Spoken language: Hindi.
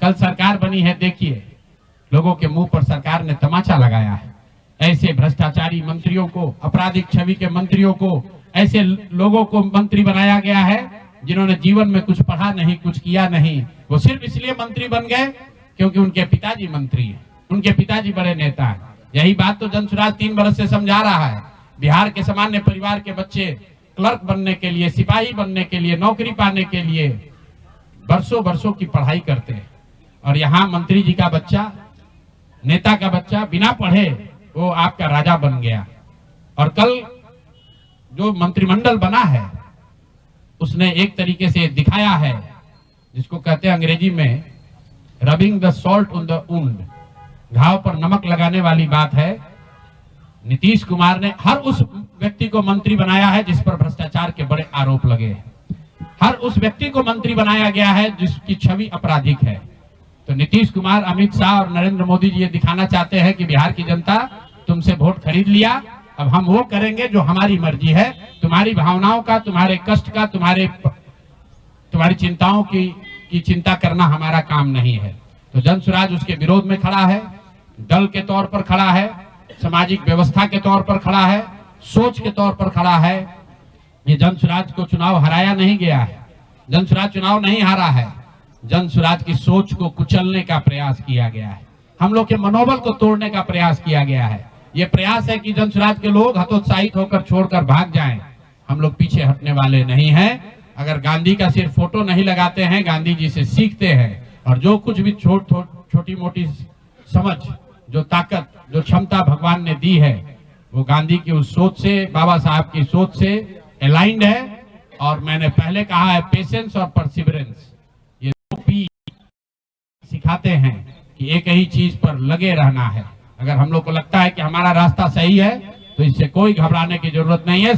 कल सरकार बनी है, देखिए लोगों के मुंह पर सरकार ने तमाचा लगाया है। ऐसे भ्रष्टाचारी मंत्रियों को, आपराधिक छवि के मंत्रियों को, ऐसे लोगों को मंत्री बनाया गया है जिन्होंने जीवन में कुछ पढ़ा नहीं, कुछ किया नहीं। वो सिर्फ इसलिए मंत्री बन गए क्योंकि उनके पिताजी मंत्री हैं, उनके पिताजी बड़े नेता हैं। यही बात तो जनसुराज 3 बरस से समझा रहा है। बिहार के सामान्य परिवार के बच्चे क्लर्क बनने के लिए, सिपाही बनने के लिए, नौकरी पाने के लिए बरसों बरसों की पढ़ाई करते हैं, और यहाँ मंत्री जी का बच्चा, नेता का बच्चा बिना पढ़े वो आपका राजा बन गया। और कल जो मंत्रिमंडल बना है उसने एक तरीके से दिखाया है, जिसको कहते हैं अंग्रेजी में rubbing the salt on the wound, घाव पर नमक लगाने वाली बात है। नीतीश कुमार ने हर उस व्यक्ति को मंत्री बनाया है जिस पर भ्रष्टाचार के बड़े आरोप लगे हैं, हर उस व्यक्ति को मंत्री बनाया गया है जिसकी छवि आपराधिक है। तो नीतीश कुमार, अमित शाह और नरेंद्र मोदी जी ये दिखाना चाहते हैं कि बिहार की जनता तुमसे वोट खरीद लिया, अब हम वो करेंगे जो हमारी मर्जी है। तुम्हारी भावनाओं का, तुम्हारे कष्ट का, तुम्हारी चिंताओं की चिंता करना हमारा काम नहीं है। तो जनसुराज उसके विरोध में खड़ा है, दल के तौर पर खड़ा है, सामाजिक व्यवस्था के तौर पर खड़ा है, सोच के तौर पर खड़ा है। ये जनसुराज को चुनाव हराया नहीं गया है, जनसुराज चुनाव नहीं हारा है, जनसुराज की सोच को कुचलने का प्रयास किया गया है, हम लोग के मनोबल को तोड़ने का प्रयास किया गया है। ये प्रयास है कि जनसुराज के लोग हतोत्साहित होकर छोड़कर भाग जाएं। हम लोग पीछे हटने वाले नहीं हैं। अगर गांधी का सिर्फ फोटो नहीं लगाते हैं, गांधी जी से सीखते हैं, और जो कुछ भी छोटी मोटी समझ, जो ताकत, जो क्षमता भगवान ने दी है, वो गांधी की उस सोच से, बाबा साहब की सोच से अलाइंड है। और मैंने पहले कहा है, पेशेंस और परसिवरेंस, ये 2 P सिखाते हैं कि एक ही चीज पर लगे रहना है। अगर हम लोग को लगता है कि हमारा रास्ता सही है तो इससे कोई घबराने की जरूरत नहीं है।